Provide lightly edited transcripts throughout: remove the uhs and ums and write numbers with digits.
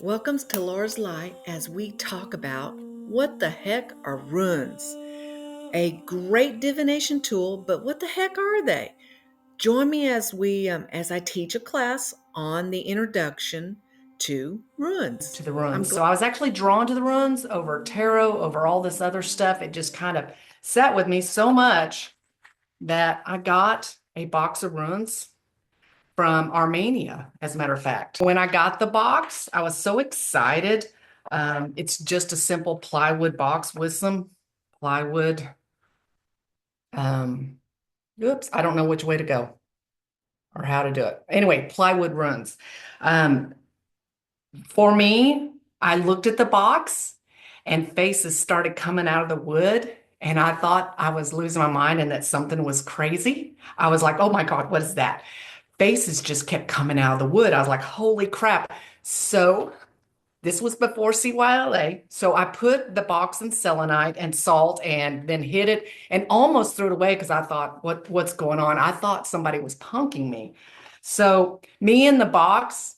Welcome to Laura's Light as we talk about what the heck are runes? A great divination tool, but what the heck are they? Join me as I teach a class on the introduction to runes. To the runes. I'm So I was actually drawn to the runes over tarot, over all this other stuff. It just kind of sat with me so much that I got a box of runes from Armenia, as a matter of fact. When I got the box, I was so excited. It's just a simple plywood box with some plywood. Oops, I don't know which way to go or how to do it. Anyway, plywood runes. Um, For me, I looked at the box and faces started coming out of the wood. And I thought I was losing my mind and that something was crazy. I was like, oh my God, what is that? Faces just kept coming out of the wood. I was like, holy crap. So this was before CYLA. So I put the box in selenite and salt and then hid it and almost threw it away because I thought, what's going on? I thought somebody was punking me. So me in the box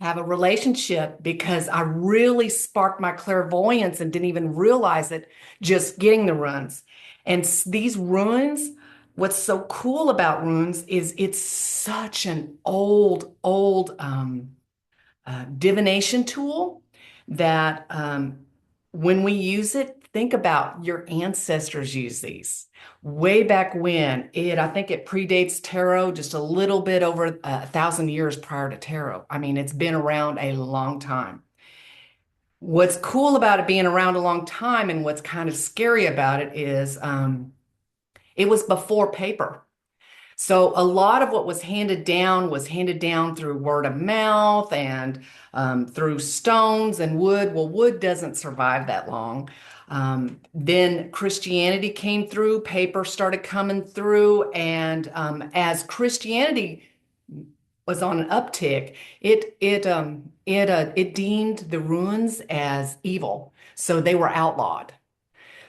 have a relationship because I really sparked my clairvoyance and didn't even realize it just getting the runes. And these runes, what's so cool about runes is it's such an old divination tool that when we use it, think about your ancestors use these way back when. I think it predates tarot just a little bit over 1,000 years prior to tarot. I mean, it's been around a long time. What's cool about it being around a long time and what's kind of scary about it is it was before paper. So a lot of what was handed down through word of mouth and through stones and wood. Well, wood doesn't survive that long. Then Christianity came through, paper started coming through, and as Christianity was on an uptick, it deemed the runes as evil, so they were outlawed.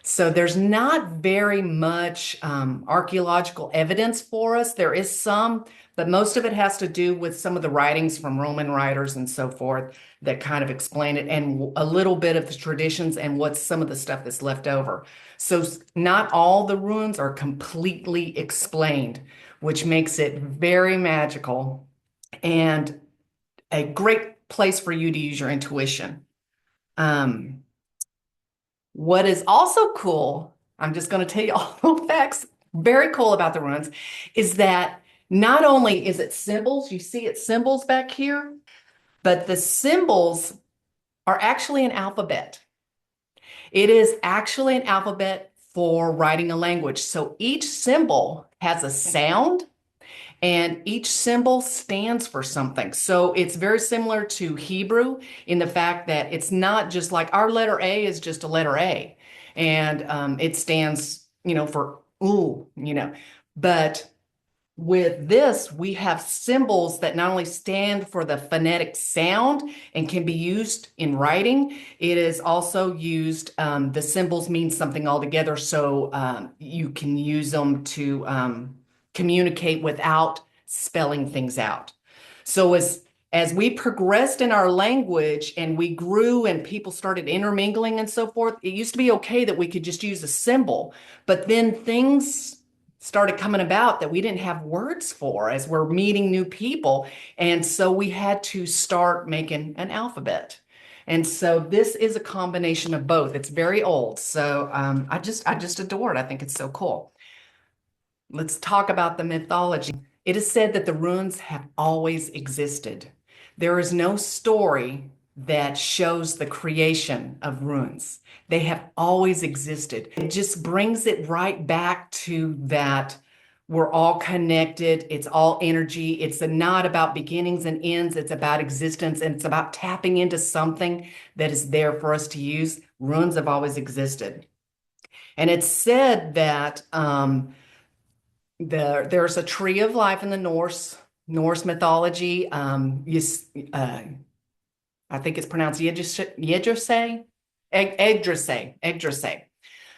So there's not very much archaeological evidence for us. There is some, but most of it has to do with some of the writings from Roman writers and so forth that kind of explain it, and a little bit of the traditions and what's some of the stuff that's left over. So not all the runes are completely explained, which makes it very magical and a great place for you to use your intuition. Um, what is also cool, I'm just going to tell you all the facts, very cool about the runes, is that not only is it symbols, you see it's symbols back here, but the symbols are actually an alphabet. It is actually an alphabet for writing a language. So each symbol has a sound and each symbol stands for something. So it's very similar to Hebrew in the fact that it's not just like our letter A is just a letter A, and it stands, for ooh. But with this, we have symbols that not only stand for the phonetic sound and can be used in writing, it is also used, the symbols mean something altogether. So you can use them to communicate without spelling things out. So as we progressed in our language and we grew and people started intermingling and so forth, it used to be okay that we could just use a symbol, but then things started coming about that we didn't have words for as we're meeting new people. And so we had to start making an alphabet. And so this is a combination of both. It's very old. So I just adore it. I think it's so cool. Let's talk about the mythology. It is said that the runes have always existed. There is no story that shows the creation of runes. They have always existed. It just brings it right back to that we're all connected. It's all energy. It's not about beginnings and ends. It's about existence, and it's about tapping into something that is there for us to use. Runes have always existed. And it's said that there's a tree of life in the Norse mythology. I think it's pronounced Yggdrasil, Yggdrasil.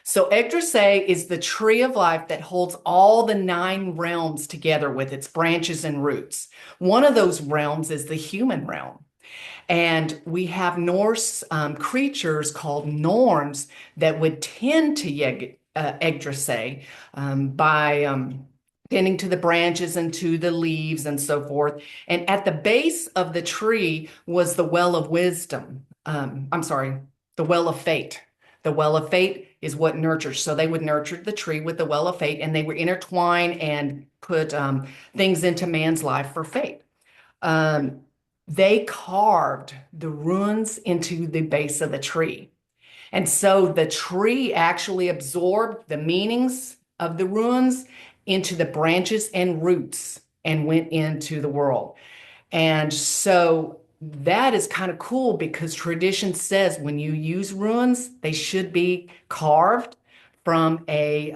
So Yggdrasil is the tree of life that holds all the 9 realms together with its branches and roots. One of those realms is the human realm. And we have Norse creatures called norns that would tend to Yggdrasil by tending to the branches and to the leaves and so forth. And at the base of the tree was the well of wisdom. I'm sorry, the well of fate. The well of fate is what nurtures. So they would nurture the tree with the well of fate, and they would intertwine and put things into man's life for fate. Um, they carved the runes into the base of the tree. And so the tree actually absorbed the meanings of the runes into the branches and roots and went into the world. And so that is kind of cool because tradition says when you use runes, they should be carved from a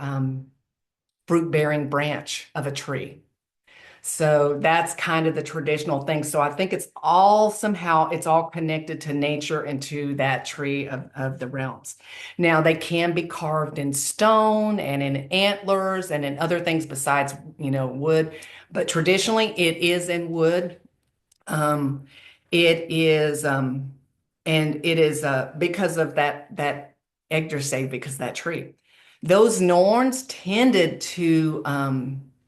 fruit-bearing branch of a tree. So that's kind of the traditional thing. So I think it's all connected to nature and to that tree of the realms. Now they can be carved in stone and in antlers and in other things besides, wood, but traditionally it is in wood. Um, it is, and it is because of that Yggdrasil, because of that tree. Those Norns tended to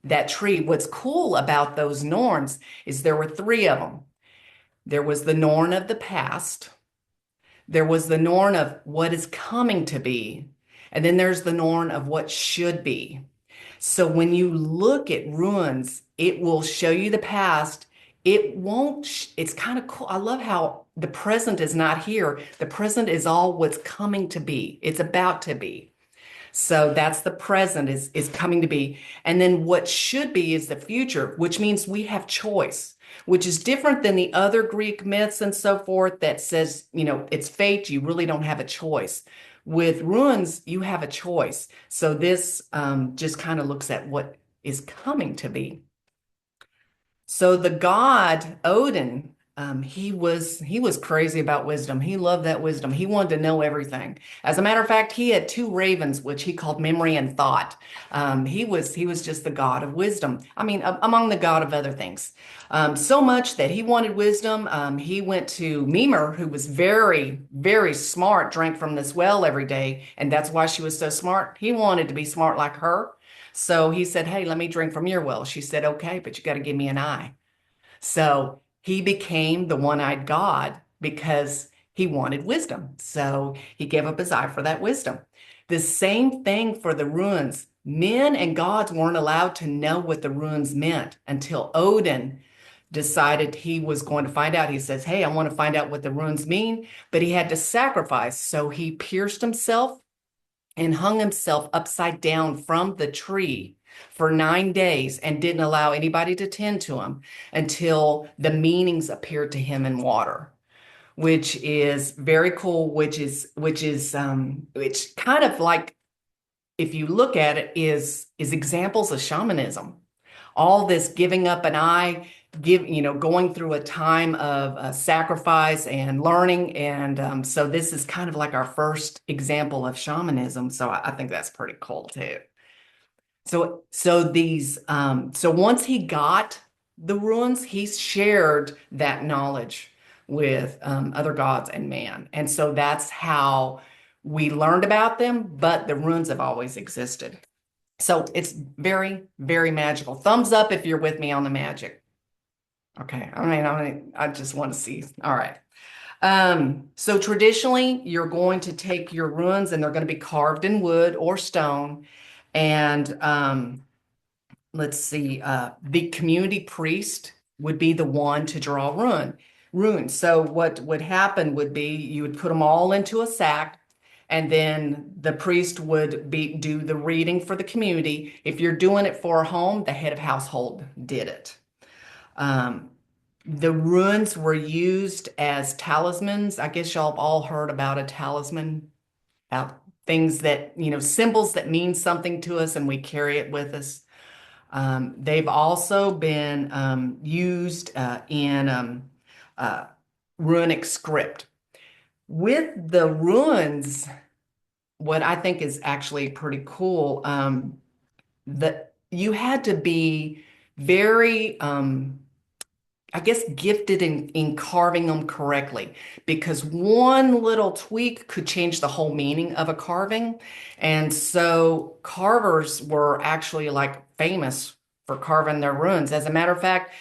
that tree. What's cool about those Norns is there were three of them. There was the Norn of the past, there was the Norn of what is coming to be, and then there's the Norn of what should be. So when you look at ruins, it will show you the past. It won't, it's kind of cool. I love how the present is not here. The present is all what's coming to be. It's about to be. So that's the present is coming to be. And then what should be is the future, which means we have choice, which is different than the other Greek myths and so forth that says, it's fate, you really don't have a choice. With runes, you have a choice. So this just kind of looks at what is coming to be. So the god Odin, he was crazy about wisdom. He loved that wisdom. He wanted to know everything. As a matter of fact, he had two ravens, which he called memory and thought. He was just the god of wisdom. I mean, among the god of other things. So much that he wanted wisdom. He went to Mimer, who was very, very smart, drank from this well every day, and that's why she was so smart. He wanted to be smart like her. So he said, "Hey, let me drink from your well." She said, "Okay, but you got to give me an eye." So he became the one-eyed God because he wanted wisdom. So he gave up his eye for that wisdom. The same thing for the runes. Men and gods weren't allowed to know what the runes meant until Odin decided he was going to find out. He says, "Hey, I want to find out what the runes mean," but he had to sacrifice. So he pierced himself and hung himself upside down from the tree for 9 days and didn't allow anybody to tend to him until the meanings appeared to him in water, which is very cool, which kind of like, if you look at it, is examples of shamanism. All this giving up an eye, going through a time of sacrifice and learning. And so this is kind of like our first example of shamanism. So I think that's pretty cool too. So once he got the ruins, he shared that knowledge with other gods and man. And so that's how we learned about them, but the ruins have always existed. So it's very, very magical. Thumbs up if you're with me on the magic. Okay. I just want to see. All right. So traditionally, you're going to take your runes and they're going to be carved in wood or stone. And let's see, the community priest would be the one to draw runes. So what would happen would be you would put them all into a sack, and then the priest would do the reading for the community. If you're doing it for a home, the head of household did it. Um, the runes were used as talismans. I guess y'all have all heard about a talisman, about things that, symbols that mean something to us and we carry it with us. They've also been used in runic script. With the runes, what I think is actually pretty cool, that you had to be very I guess, gifted in carving them correctly because one little tweak could change the whole meaning of a carving. And so carvers were actually like famous for carving their runes. As a matter of fact,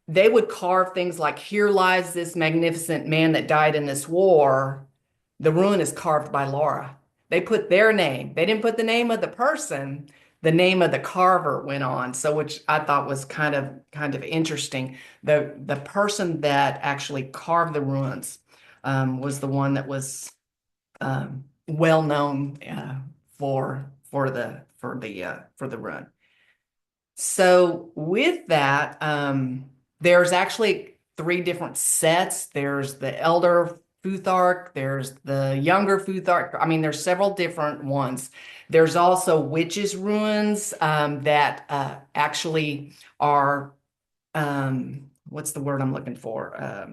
they would carve things like, here lies this magnificent man that died in this war. The rune is carved by Laura. They put their name. They didn't put the name of the person. The name of the carver went on. So which I thought was kind of interesting. The person that actually carved the runes was the one that was well known for the rune. So with that, there's actually three different sets. There's the Elder Futhark, there's the Younger Futhark. I mean, there's several different ones. There's also witches' runes that actually are what's the word I'm looking for?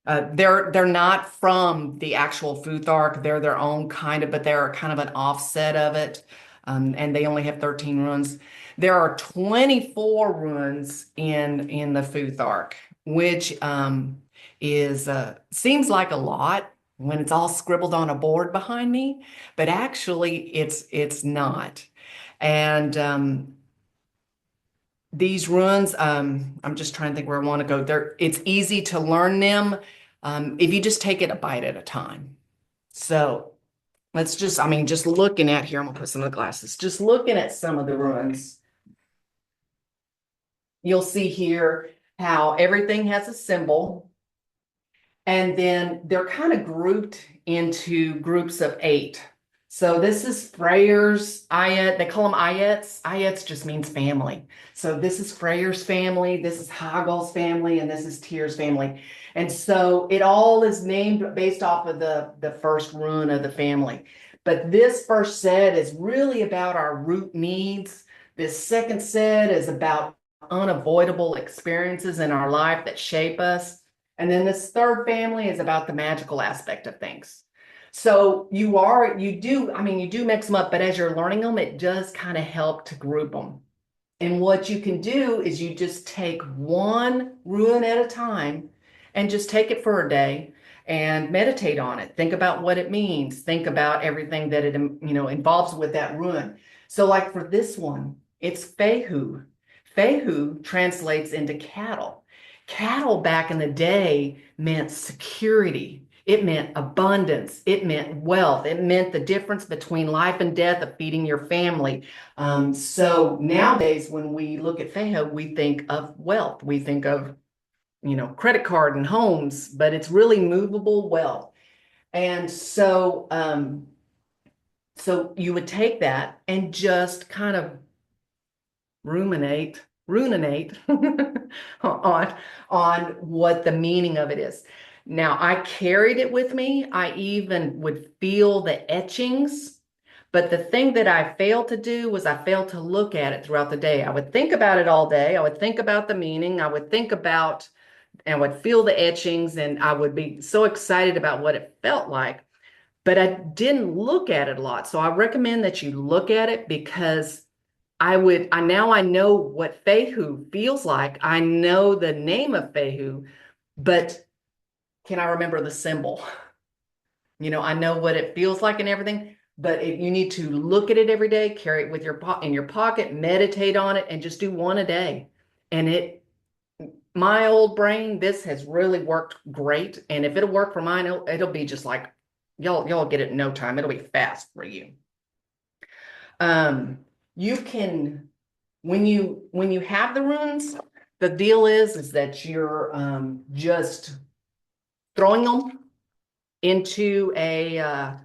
They're not from the actual Futhark. They're their own kind of, but they're kind of an offset of it. And they only have 13 runes. There are 24 runes in the Futhark, which is seems like a lot when it's all scribbled on a board behind me, but actually it's not. And these runes, I'm just trying to think where I want to go. It's easy to learn them if you just take it a bite at a time. So let's just, I mean, just looking at here, I'm gonna put some of the glasses. Just looking at some of the runes, you'll see here how everything has a symbol. And then they're kind of grouped into groups of 8. So this is Freyr's ayat. They call them ayats. Ayats just means family. So this is Freyr's family, this is Hagal's family, and this is Tyr's family. And so it all is named based off of the first rune of the family. But this first set is really about our root needs. This second set is about unavoidable experiences in our life that shape us. And then this third family is about the magical aspect of things. So you do mix them up, but as you're learning them, it does kind of help to group them. And what you can do is you just take one rune at a time and just take it for a day and meditate on it. Think about what it means. Think about everything that it involves with that rune. So like for this one, it's Fehu. Fehu translates into cattle. Cattle back in the day meant security. It meant abundance. It meant wealth. It meant the difference between life and death of feeding your family. So nowadays, when we look at Fehu, we think of wealth. We think of, credit card and homes, but it's really movable wealth. And so you would take that and just kind of ruminate on what the meaning of it is. Now, I carried it with me. I even would feel the etchings, but the thing that I failed to do was I failed to look at it throughout the day. I would think about it all day. I would think about the meaning. I would think about and would feel the etchings, and I would be so excited about what it felt like, but I didn't look at it a lot. So I recommend that you look at it because I know what Fehu feels like. I know the name of Fehu, but can I remember the symbol? I know what it feels like and everything, but you need to look at it every day, carry it with in your pocket, meditate on it, and just do one a day. And my old brain, this has really worked great. And if it'll work for mine, it'll be just like y'all get it in no time. It'll be fast for you. You can when you have the runes, the deal is that you're just throwing them into a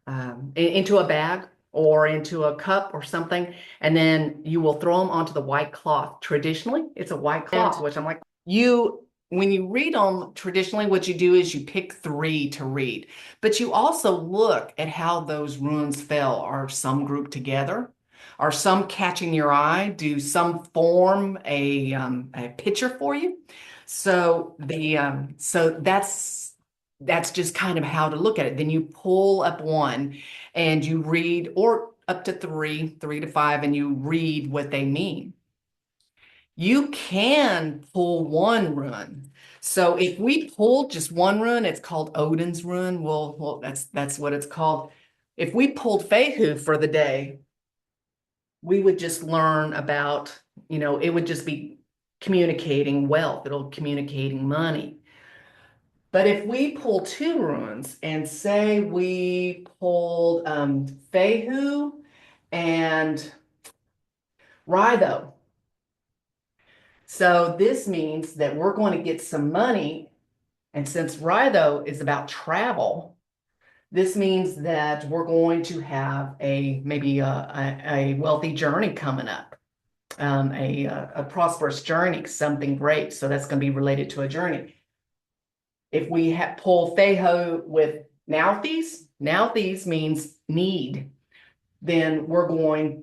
bag or into a cup or something, and then you will throw them onto the white cloth. Traditionally, it's a white cloth, which I'm like, when you read them, traditionally what you do is you pick 3 to read, but you also look at how those runes fell. Are some grouped together? Are some catching your eye? Do some form a picture for you? So that's just kind of how to look at it. Then you pull up one and you read, or up to 3 to 5, and you read what they mean. You can pull one rune. So if we pull just one rune, it's called Odin's rune. Well, that's what it's called. If we pulled Fehu for the day, we would just learn about, it would just be communicating wealth. It'll communicating money. But if we pull two runes and say we pulled Fehu and Rhino, so this means that we're going to get some money. And since Rhino is about travel, this means that we're going to have maybe a wealthy journey coming up, a prosperous journey, something great. So that's going to be related to a journey. If we pull Feho with Nauthies means need, then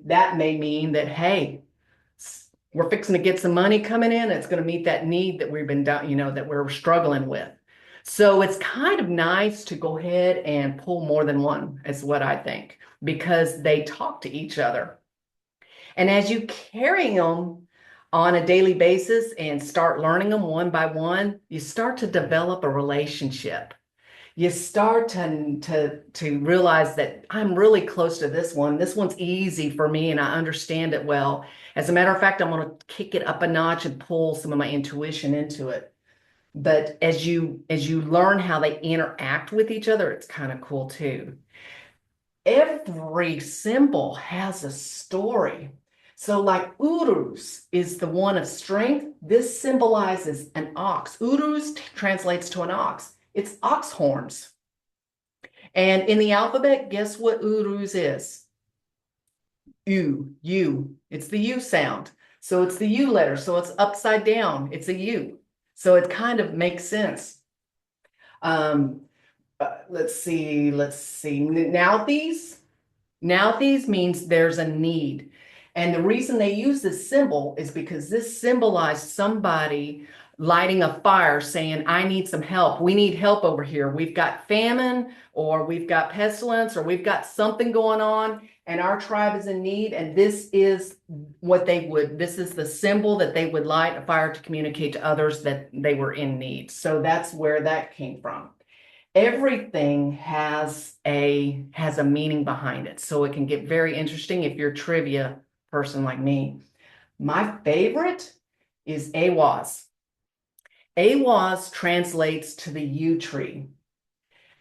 that may mean that, hey, we're fixing to get some money coming in. It's going to meet that need that we've been done, that we're struggling with. So it's kind of nice to go ahead and pull more than one, is what I think, because they talk to each other. And as you carry them on a daily basis and start learning them one by one, you start to develop a relationship. You start to realize that I'm really close to this one. This one's easy for me and I understand it well. As a matter of fact, I'm going to kick it up a notch and pull some of my intuition into it. But as you learn how they interact with each other, it's kind of cool too. Every symbol has a story. So like Urus is the one of strength. This symbolizes an ox. Urus translates to an ox. It's ox horns. And in the alphabet, guess what Urus is? U. It's the U sound. So it's the U letter. So it's upside down. It's a U. So it kind of makes sense. Um, let's see. Nauthies means there's a need. And the reason they use this symbol is because this symbolized somebody lighting a fire saying, I need some help. We need help over here. We've got famine, or we've got pestilence, or we've got something going on, and our tribe is in need. And this is this is the symbol that they would light a fire to communicate to others that they were in need. So that's where that came from. Everything has a meaning behind it. So it can get very interesting if you're a trivia person like me. My favorite is Awaz. Awaz translates to the yew tree.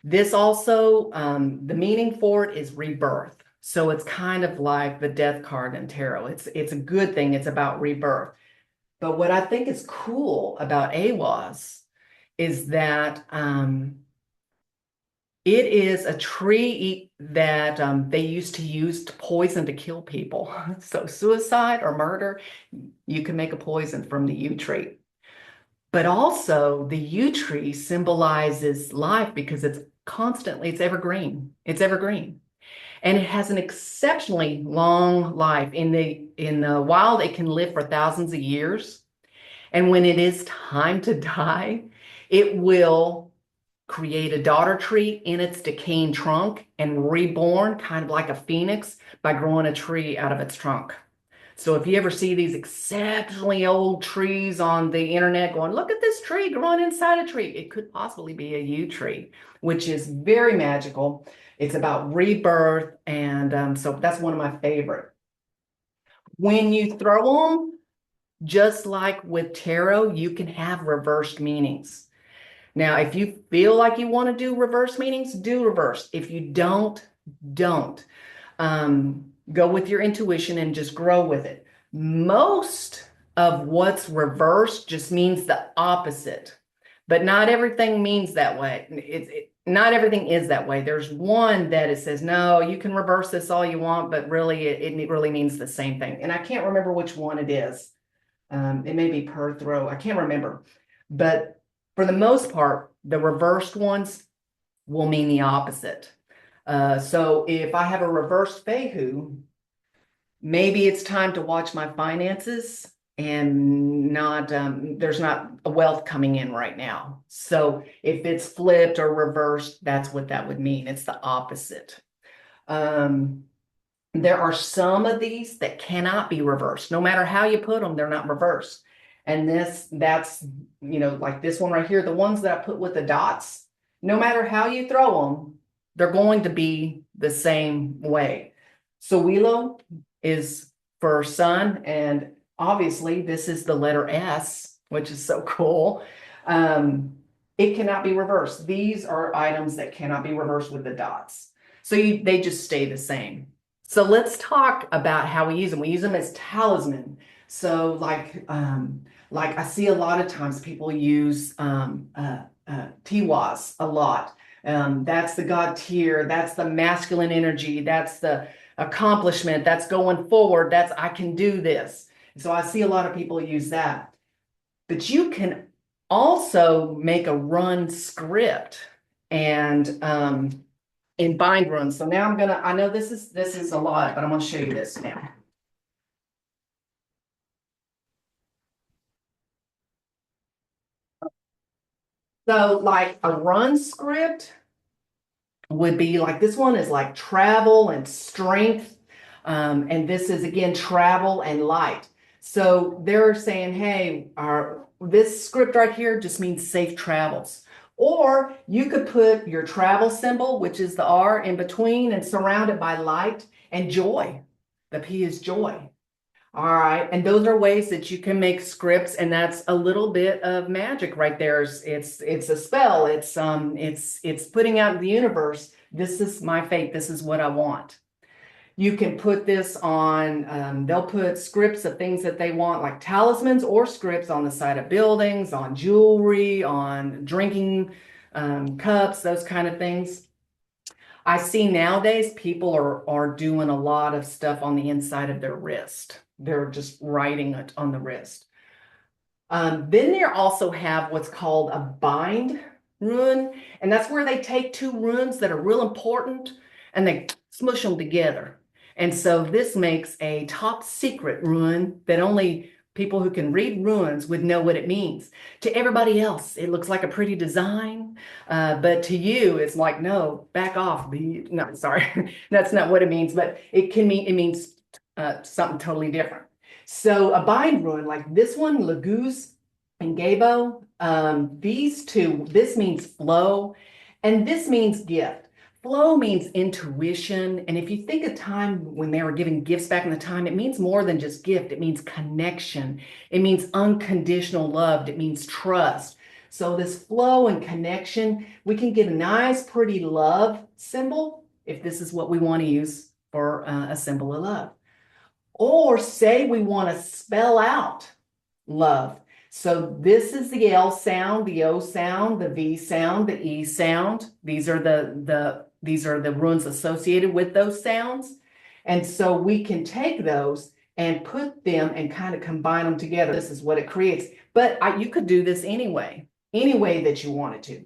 This also, the meaning for it is rebirth. So it's kind of like the death card in tarot. It's a good thing. It's about rebirth. But what I think is cool about Awaz is that it is a tree that they used to use to poison to kill people. So suicide or murder, you can make a poison from the yew tree. But also the yew tree symbolizes life because it's evergreen. It's evergreen. And it has an exceptionally long life. In the wild, it can live for thousands of years. And when it is time to die, it will create a daughter tree in its decaying trunk and reborn kind of like a phoenix by growing a tree out of its trunk. So if you ever see these exceptionally old trees on the internet going, look at this tree growing inside a tree, it could possibly be a yew tree, which is very magical. It's about rebirth. And so that's one of my favorite. When you throw them, just like with tarot, you can have reversed meanings. Now, if you feel like you want to do reverse meanings, do reverse. If you don't. Go with your intuition and just grow with it. Most of what's reversed just means the opposite, but not everything means that way. Not everything is that way. There's one that it says, no, you can reverse this all you want, but really it really means the same thing. And I can't remember which one it is. It may be Perthrow. I can't remember. But for the most part, the reversed ones will mean the opposite. So if I have a reversed Fehu, maybe it's time to watch my finances and there's not a wealth coming in right now. So if it's flipped or reversed, that's what that would mean. It's the opposite. There are some of these that cannot be reversed. No matter how you put them, they're not reversed. And that's, like this one right here, the ones that I put with the dots, no matter how you throw them, they're going to be the same way. So Wilo is for sun, and obviously this is the letter S, which is so cool. Um, it cannot be reversed. These are items that cannot be reversed with the dots. So they just stay the same. So let's talk about how we use them. We use them as talisman. So like I see a lot of times people use Tiwas a lot. That's the God tier. That's the masculine energy. That's the accomplishment. That's going forward. That's I can do this. So I see a lot of people use that. But you can also make a run script and in bind runes. So now I know this is a lot, but I'm gonna show you this now. So like a run script would be like this one is like travel and strength. And this is again travel and light. So they're saying, hey, this script right here just means safe travels. Or you could put your travel symbol, which is the R, in between and surround it by light and joy. The P is joy. All right, and those are ways that you can make scripts, and that's a little bit of magic right there. It's a spell. It's putting out in the universe. This is my fate. This is what I want. You can put this on. They'll put scripts of things that they want, like talismans or scripts on the side of buildings, on jewelry, on drinking cups, those kind of things. I see nowadays people are doing a lot of stuff on the inside of their wrist. They're just writing it on the wrist. Then they also have what's called a bind rune, and that's where they take two runes that are real important and they smush them together. And so this makes a top secret rune that only people who can read runes would know what it means. To everybody else, it looks like a pretty design, but to you, it's like, no, back off. No, sorry, that's not what it means, but it means something totally different. So a bind rune like this one, Laguz and Gabo, these two, this means flow and this means gift. Flow means intuition. And if you think of time when they were giving gifts back in the time, it means more than just gift. It means connection. It means unconditional love. It means trust. So this flow and connection, we can get a nice, pretty love symbol if this is what we want to use for a symbol of love. Or say we want to spell out love. So this is the L sound, the O sound, the V sound, the E sound. These are the runes associated with those sounds. And so we can take those and put them and kind of combine them together. This is what it creates. But you could do this anyway, any way that you wanted to.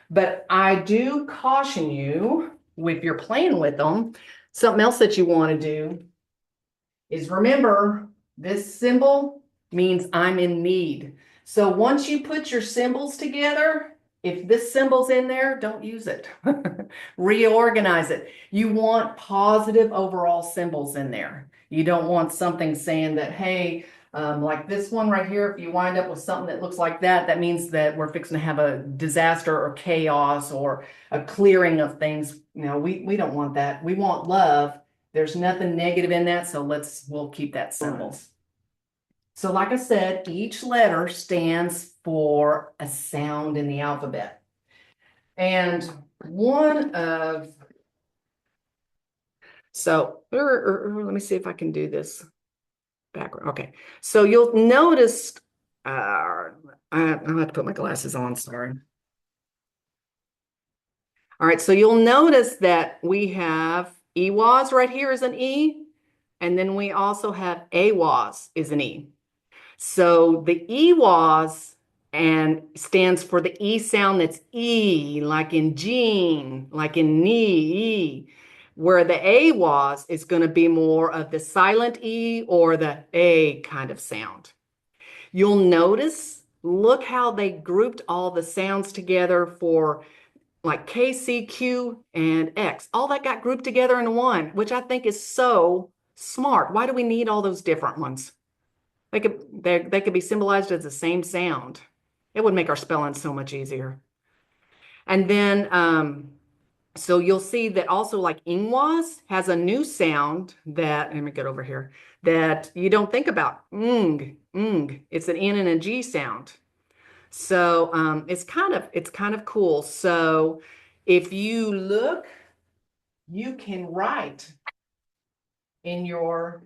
But I do caution you, if you're playing with them, something else that you want to do is remember this symbol means I'm in need. So once you put your symbols together, if this symbol's in there, don't use it. Reorganize it. You want positive overall symbols in there. You don't want something saying that, hey, like this one right here, if you wind up with something that looks like that, that means that we're fixing to have a disaster or chaos or a clearing of things. We don't want that. We want love. There's nothing negative in that, so we'll keep that symbol. So like I said, each letter stands for a sound in the alphabet. And let me see if I can do this background. Okay, so you'll notice, I'll have to put my glasses on, sorry. All right, so you'll notice that we have EWAS right here is an E, and then we also have AWAS is an E. So the EWAS and stands for the E sound that's E, like in Jean, like in knee, E, where the AWAS is going to be more of the silent E or the A kind of sound. You'll notice, look how they grouped all the sounds together for like K, C, Q, and X. All that got grouped together into one, which I think is so smart. Why do we need all those different ones? They could be symbolized as the same sound. It would make our spelling so much easier. And then so you'll see that also like ingwas has a new sound that, let me get over here, that you don't think about. Ng. It's an N and a G sound. So it's kind of cool. So if you look, you can write in your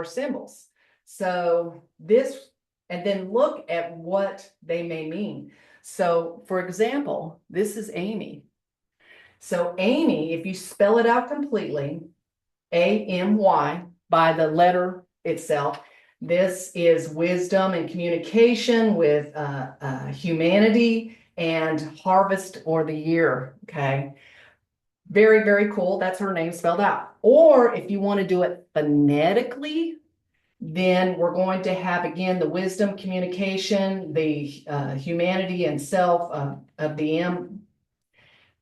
symbols. So this, and then look at what they may mean. So for example, this is Amy. So Amy, if you spell it out completely, AMY by the letter itself, this is wisdom and communication with humanity and harvest or the year. Okay. Very, very cool. That's her name spelled out. Or if you want to do it phonetically, then we're going to have again the wisdom, communication, the humanity and self of the M.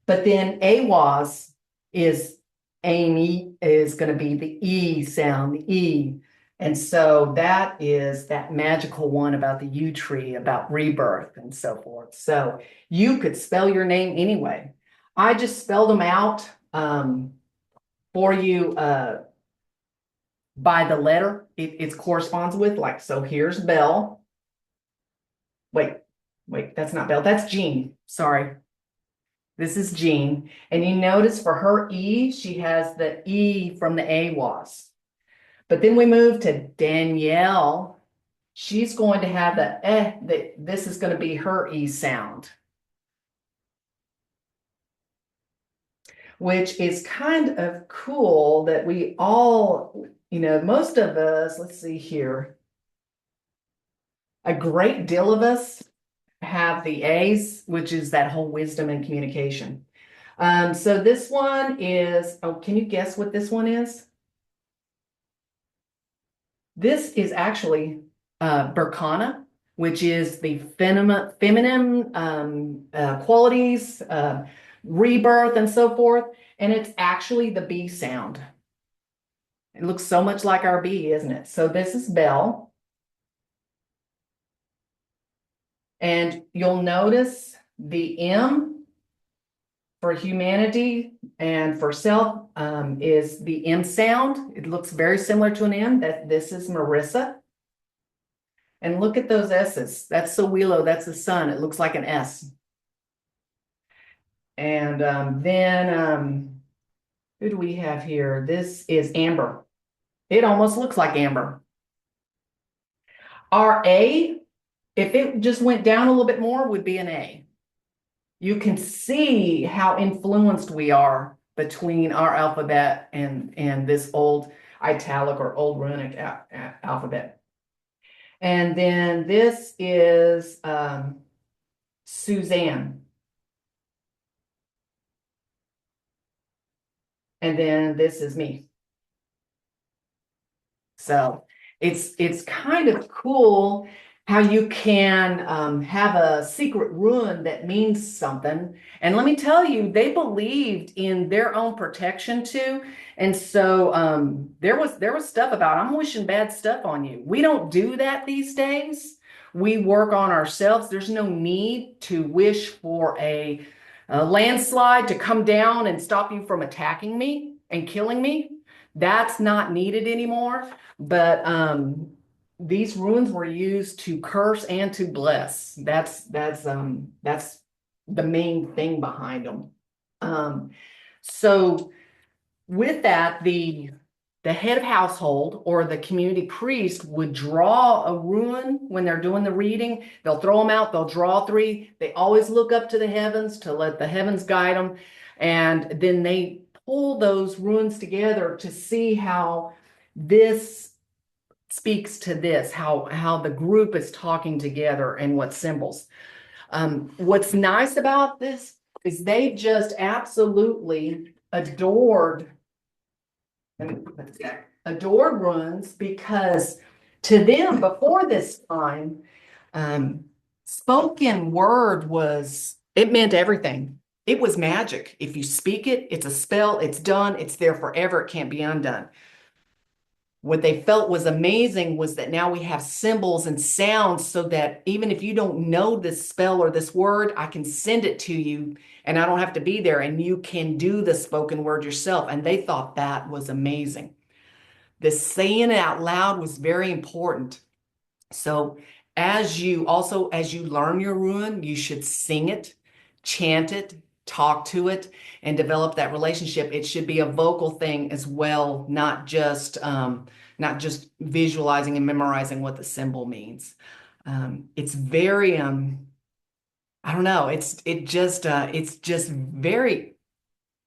But then AWAS is Amy is going to be the E sound, the E. And so that is that magical one about the U tree, about rebirth and so forth. So you could spell your name anyway. I just spelled them out for you by the letter it corresponds with. Like, so here's Belle. Wait, that's not Belle. That's Jean. Sorry. This is Jean. And you notice for her E, she has the E from the AWAS. But then we move to Danielle. She's going to have this is going to be her E sound, which is kind of cool that we all, most of us, let's see here, a great deal of us have the A's, which is that whole wisdom and communication. So this one is, oh, can you guess what this one is? This is actually Berkana, which is the feminine qualities, rebirth, and so forth. And it's actually the B sound. It looks so much like our B, isn't it? So this is Bell. And you'll notice the M for humanity and for self is the M sound. It looks very similar to an M. This is Marissa. And look at those S's. That's Sowilo, that's the sun. It looks like an S. And then who do we have here? This is Amber. It almost looks like Amber. Our A, if it just went down a little bit more, would be an A. You can see how influenced we are between our alphabet and this old italic or old runic alphabet. And then this is Suzanne. And then this is me. So it's kind of cool how you can have a secret rune that means something. And let me tell you, they believed in their own protection too. And so there was stuff about, I'm wishing bad stuff on you. We don't do that these days. We work on ourselves. There's no need to wish for a landslide to come down and stop you from attacking me and killing me. That's not needed anymore. But these runes were used to curse and to bless. That's the main thing behind them. So with that, the head of household or the community priest would draw a rune when they're doing the reading. They'll throw them out, they'll draw three. They always look up to the heavens to let the heavens guide them. And then they pull those runes together to see how this speaks to this, how the group is talking together and what symbols. What's nice about this is they just absolutely adored runes, because to them before this time, spoken word it meant everything. It was magic. If you speak it, it's a spell, it's done, it's there forever, it can't be undone. What they felt was amazing was that now we have symbols and sounds so that even if you don't know this spell or this word, I can send it to you and I don't have to be there and you can do the spoken word yourself. And they thought that was amazing. The saying it out loud was very important. So as you learn your rune, you should sing it, chant it, talk to it, and develop that relationship. It should be a vocal thing as well, not just visualizing and memorizing what the symbol means. It's very I don't know, it's just very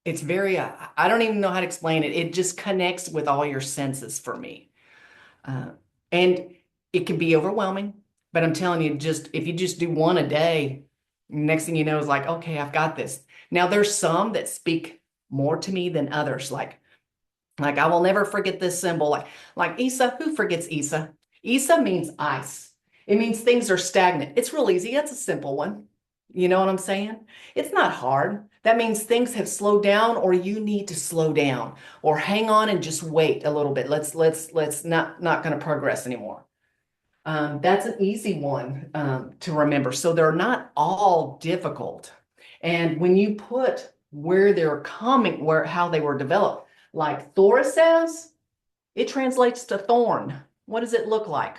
I don't even know how to explain it. It just connects with all your senses for me. Uh, and it can be overwhelming, but I'm telling you, just if you just do one a day, next thing you know is like, okay, I've got this. Now there's some that speak more to me than others. Like I will never forget this symbol. Like Isa, who forgets Isa? Isa means ice. It means things are stagnant. It's real easy. That's a simple one. You know what I'm saying? It's not hard. That means things have slowed down or you need to slow down or hang on and just wait a little bit. Let's not going to progress anymore. That's an easy one to remember. So they're not all difficult. And when you put where they're coming, where how they were developed, like Thora says, it translates to thorn. What does it look like?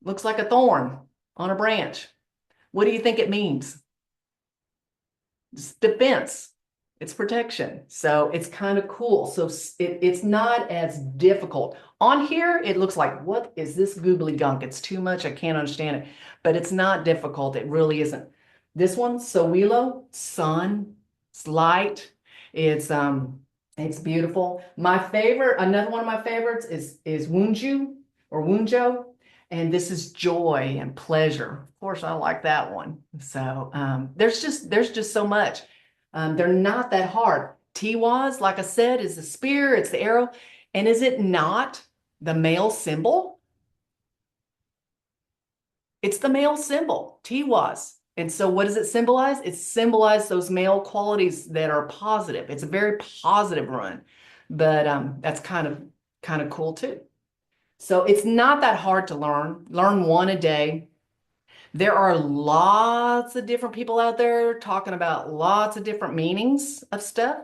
Looks like a thorn on a branch. What do you think it means? It's defense. It's protection. So it's kind of cool. So it's not as difficult. On here, it looks like, what is this googly gunk? It's too much. I can't understand it. But it's not difficult. It really isn't. This one, Sowilo, sun, it's light. It's it's beautiful. My favorite, another one of my favorites is Wunju or Wunjo. And this is joy and pleasure. Of course, I like that one. So there's just so much. They're not that hard. Tiwaz, like I said, is the spear, it's the arrow. And is it not the male symbol? It's the male symbol, Tiwaz. And so what does it symbolize? It symbolizes those male qualities that are positive. It's a very positive run, but that's kind of cool too. So it's not that hard to learn. Learn one a day. There are lots of different people out there talking about lots of different meanings of stuff.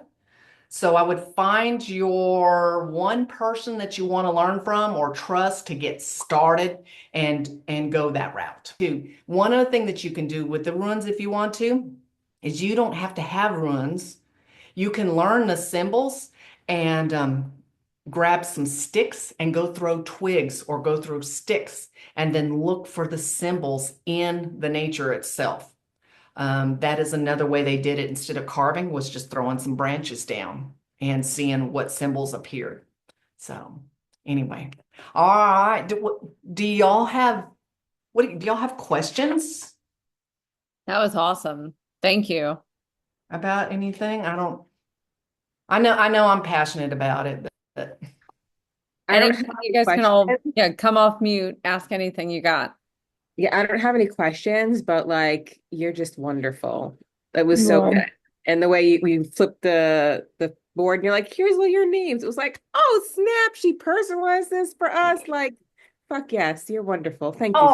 So I would find your one person that you want to learn from or trust to get started and go that route. One other thing that you can do with the runes if you want to is you don't have to have runes. You can learn the symbols and grab some sticks and go throw twigs or go through sticks and then look for the symbols in the nature itself. That is another way they did it instead of carving was just throwing some branches down and seeing what symbols appeared. So anyway, all right. Do y'all have do y'all have questions That was awesome. Thank you. about anything? I know I'm passionate about it, but I don't have Anything, you any guys can all, questions. yeah, come off mute, ask anything you got. Yeah, I don't have any questions, but like you're just wonderful. That was so Well, good. And the way you flipped the board and you're like, here's all your names. It was like, oh snap, she personalized this for us. Like, fuck yes, you're wonderful. Thank you for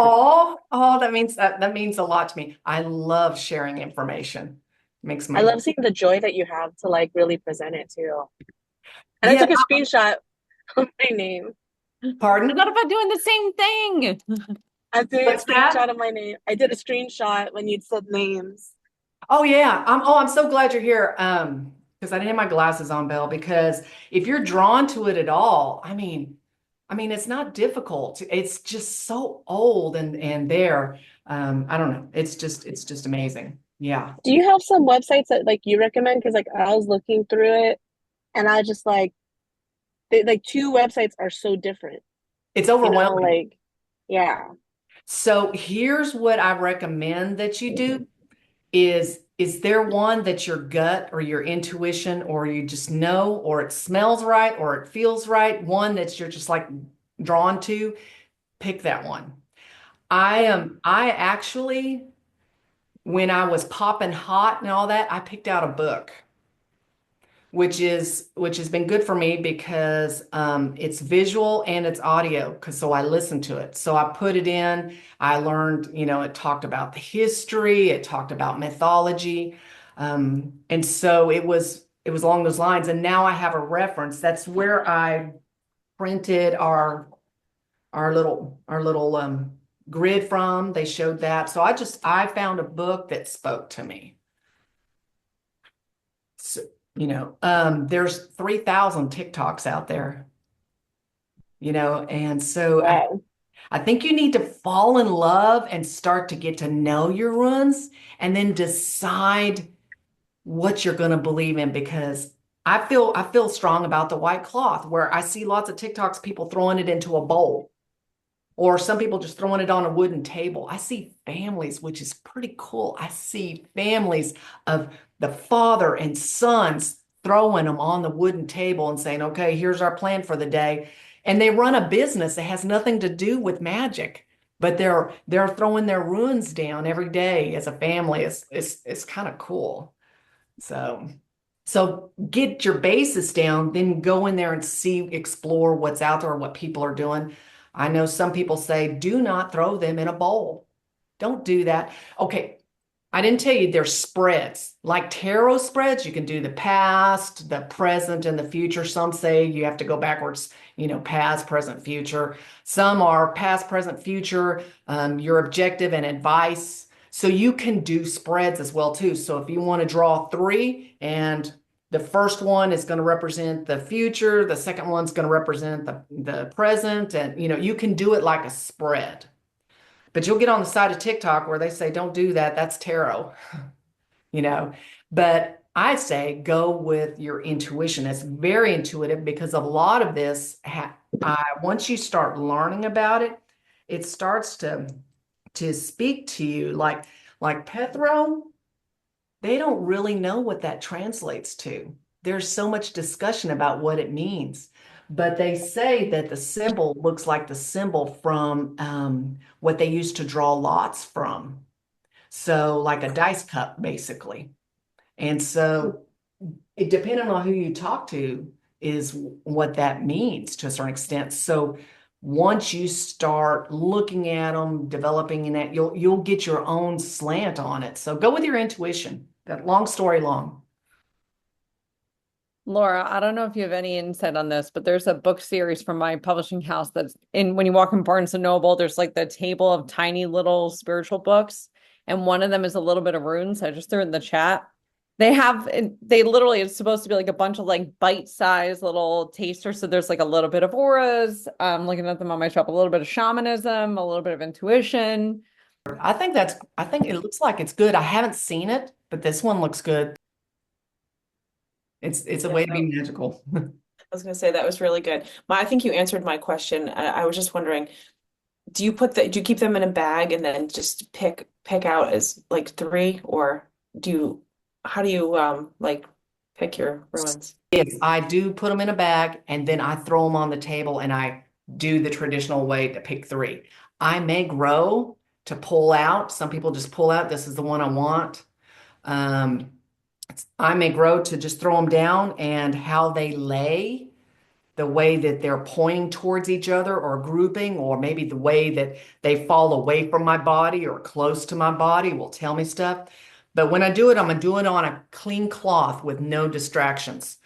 oh, that means a lot to me. I love sharing information. Makes I my love seeing the joy that you have to like really present it too. And I yeah. took a screenshot of my name. I Pardon? thought about doing the same thing. I'm doing a What's that? screenshot of my name. I did a screenshot when you'd said names. Oh yeah. I'm so glad you're here. Because I didn't have my glasses on, Belle, because if you're drawn to it at all, I mean it's not difficult. It's just so old and there. I don't know. It's just amazing. Yeah. Do you have some websites that like you recommend? Because like I was looking through it and I just like they like two websites are so different, It's you know, overwhelming. like yeah. So here's what I recommend that you do is there one that your gut or your intuition or you just know or it smells right or it feels right, one that you're just like drawn to, pick that one. I actually when I was popping hot and all that, I picked out a book, which has been good for me because it's visual and it's audio. Because so I listened to it. So I put it in. I learned, it talked about the history. It talked about mythology, and so it was along those lines. And now I have a reference. That's where I printed our little grid from. They showed that. So I found a book that spoke to me. So, there's 3,000 TikToks out there, and so Wow. I think you need to fall in love and start to get to know your runes and then decide what you're going to believe in, because I feel strong about the white cloth, where I see lots of TikToks, people throwing it into a bowl. Or some people just throwing it on a wooden table. I see families, which is pretty cool. I see families of the father and sons throwing them on the wooden table and saying, okay, here's our plan for the day. And they run a business that has nothing to do with magic, but they're throwing their runes down every day as a family. It's kind of cool. So get your basis down, then go in there and explore what's out there, what people are doing. I know some people say, do not throw them in a bowl. Don't do that. Okay, I didn't tell you there's spreads. Like tarot spreads, you can do the past, the present, and the future. Some say you have to go backwards, past, present, future. Some are past, present, future, your objective and advice. So you can do spreads as well too. So if you want to draw three, and the first one is going to represent the future, the second one's going to represent the present, and you can do it like a spread. But you'll get on the side of TikTok where they say, don't do that, that's tarot. But I say go with your intuition. It's very intuitive, because a lot of this, once you start learning about it, it starts to speak to you. Like Pethro, they don't really know what that translates to. There's so much discussion about what it means. But they say that the symbol looks like the symbol from what they used to draw lots from. So like a dice cup, basically. And so it depending on who you talk to is what that means to a certain extent. So once you start looking at them, developing in that, you'll get your own slant on it. So go with your intuition. That long story long. Laura, I don't know if you have any insight on this, but there's a book series from my publishing house that's in when you walk in Barnes and Noble, there's like the table of tiny little spiritual books. And one of them is a little bit of runes. I just threw it in the chat. They literally, it's supposed to be like a bunch of like bite-sized little tasters. So there's like a little bit of auras. I'm looking at them on my shelf, a little bit of shamanism, a little bit of intuition. I think it looks like it's good. I haven't seen it, but this one looks good. It's a way to be magical. I was going to say that was really good. I think you answered my question. I was just wondering, do you keep them in a bag and then just pick out as like three, or how do you like pick your ruins? Yes, I do put them in a bag and then I throw them on the table and I do the traditional way to pick three. I may grow to pull out. Some people just pull out, this is the one I want. I may grow to just throw them down, and how they lay, the way that they're pointing towards each other or grouping, or maybe the way that they fall away from my body or close to my body will tell me stuff. But when I do it, I'm going to do it on a clean cloth with no distractions.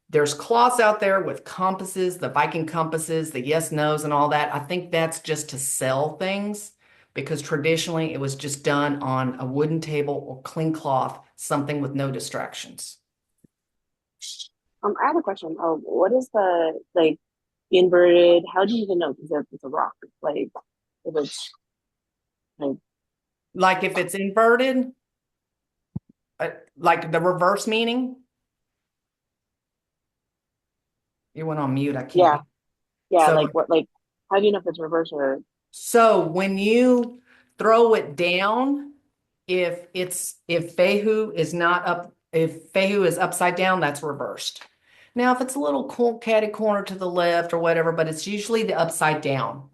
There's cloths out there with compasses, the Viking compasses, the yes, nos, and all that. I think that's just to sell things, because traditionally it was just done on a wooden table or clean cloth, something with no distractions. I have a question. What is the like inverted? How do you even know? Because it's a rock. Like if it's like if it's inverted, like the reverse meaning. You went on mute. I can't. Yeah. So, Like what? Like how do you know if it's reverse or? so when you throw it down, if Fehu is not up, if Fehu is upside down, that's reversed. Now, if it's a little cool catty corner to the left or whatever, but it's usually the upside down.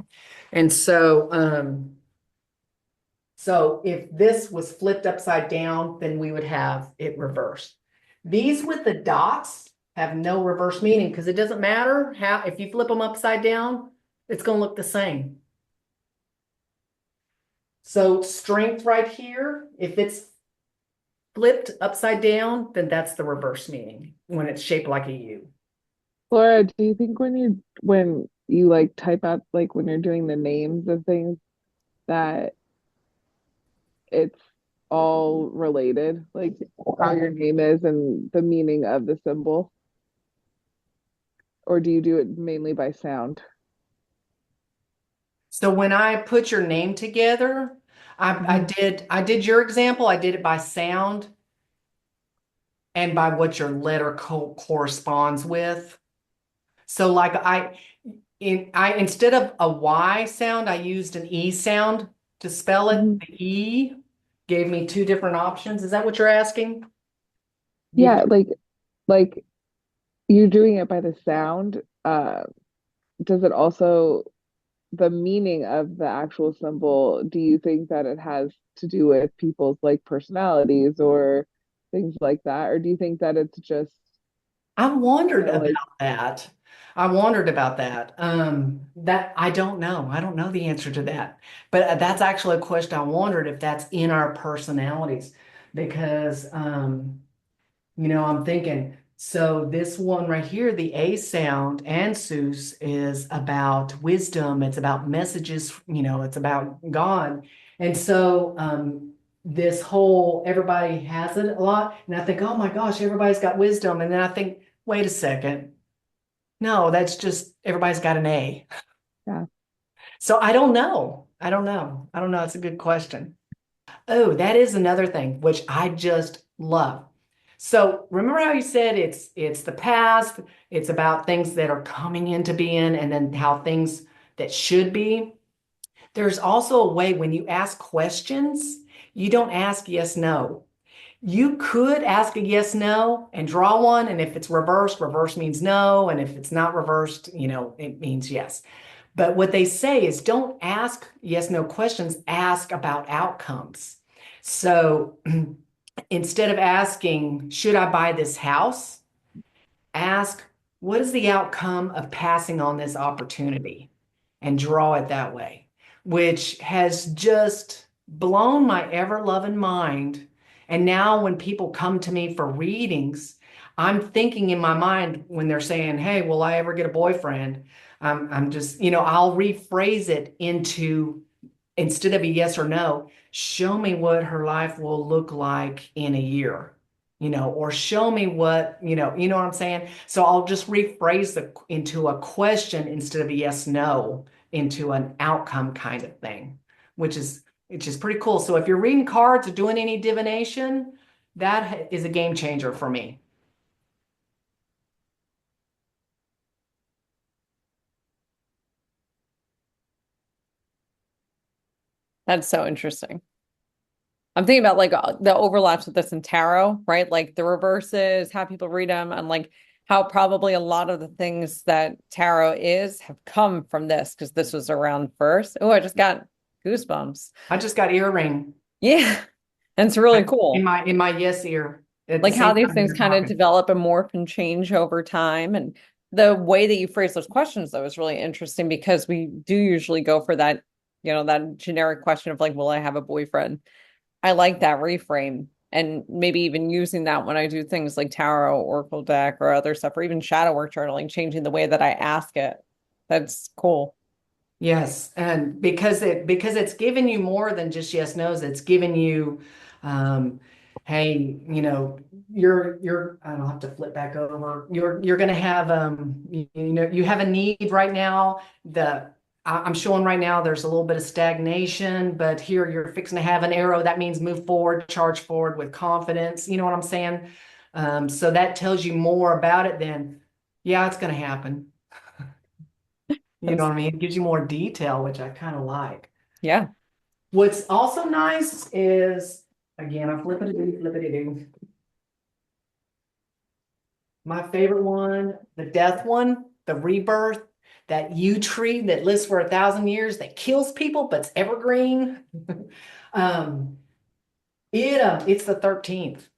And so So if this was flipped upside down, then we would have it reversed. These with the dots have no reverse meaning because it doesn't matter how, if you flip them upside down, it's going to look the same. So strength right here, if it's flipped upside down, then that's the reverse meaning when it's shaped like a U. Laura, do you think when you like type out like when you're doing the names of things that it's all related, like how your name is and the meaning of the symbol? Or do you do it mainly by sound? So when I put your name together, I did your example, I did it by sound and by what your letter corresponds with. So like I instead of a Y sound, I used an E sound to spell it. Mhm. The E gave me two different options. Is that what you're asking? You, Yeah, like you're doing it by the sound. Does it also the meaning of the actual symbol, do you think that it has to do with people's like personalities or things like that? Or do you think that it's just I wondered like about that. I wondered about that. That I don't know. I don't know the answer to that. But that's actually a question I wondered if that's in our personalities because I'm thinking, so this one right here, the A sound, Ansus, is about wisdom. It's about messages, it's about God. And so this whole everybody has it a lot. And I think, oh my gosh, everybody's got wisdom. And then I think, wait a second. No, that's just everybody's got an A. yeah. So I don't know. I don't know. I don't know. It's a good question. Oh, that is another thing which I just love. So remember how you said it's the past, it's about things that are coming into being and then how things that should be. There's also a way when you ask questions, you don't ask yes, no. You could ask a yes, no and draw one. And if it's reversed, reverse means no. And if it's not reversed, it means yes. But what they say is don't ask yes, no questions, ask about outcomes. So instead of asking, should I buy this house? Ask, what is the outcome of passing on this opportunity? And draw it that way, which has just blown my ever loving mind. And now when people come to me for readings, I'm thinking in my mind when they're saying, hey, will I ever get a boyfriend? I'm just, I'll rephrase it into instead of a yes or no, show me what her life will look like in a year, or show me what, what I'm saying? So I'll just rephrase into a question instead of a yes, no, into an outcome kind of thing, which is pretty cool. So if you're reading cards or doing any divination, that is a game changer for me. That's so interesting. I'm thinking about like the overlaps with this in tarot, right? Like the reverses, how people read them, and like how probably a lot of the things that tarot is have come from this because this was around first. Oh, I just got goosebumps. I just got earring Yeah. And it's really in cool. my yes ear at the Like how same these time things you're kind of talking. develop and morph and change over time. And the way that you phrase those questions, though, is really interesting because we do usually go for that, that generic question of like, will I have a boyfriend? I like that reframe and maybe even using that when I do things like tarot, oracle deck, or other stuff, or even shadow work journaling, changing the way that I ask it. That's cool. Yes, and because it's given you more than just yes nos, it's given you, um, hey, you're I don't have to flip back over. You're going to have you have a need right now. I'm showing right now there's a little bit of stagnation, but here you're fixing to have an arrow. That means move forward, charge forward with confidence. You know what I'm saying? So that tells you more about it than, yeah, it's going to happen. You know That's, what I mean? It gives you more detail, which I kind of like. yeah. What's also nice is, again, I flippity-do. My favorite one, the death one, the rebirth, that yew tree that lives for 1,000 years that kills people but's evergreen. It's the 13th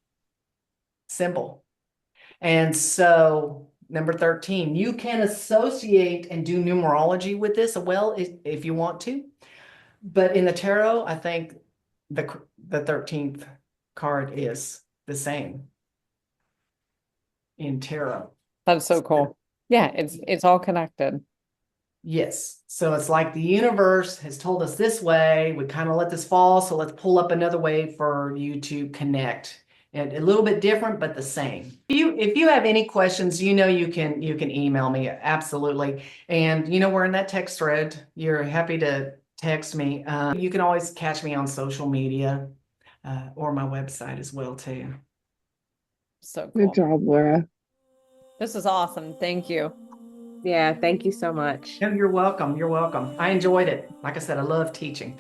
symbol. And so number 13, you can associate and do numerology with this well if you want to. But in the tarot, I think the 13th card is the same in tarot. That's so cool. Yeah, it's all connected. Yes. So it's like the universe has told us this way. We kind of let this fall. So let's pull up another way for you to connect. And a little bit different, but the same. If you have any questions, you can email me. Absolutely. And we're in that text thread. You're happy to text me. You can always catch me on social media or my website as well too. So Good cool. job, Laura. This is awesome. Thank you. Yeah, thank you so much. You're welcome. You're welcome. I enjoyed it. Like I said, I love teaching.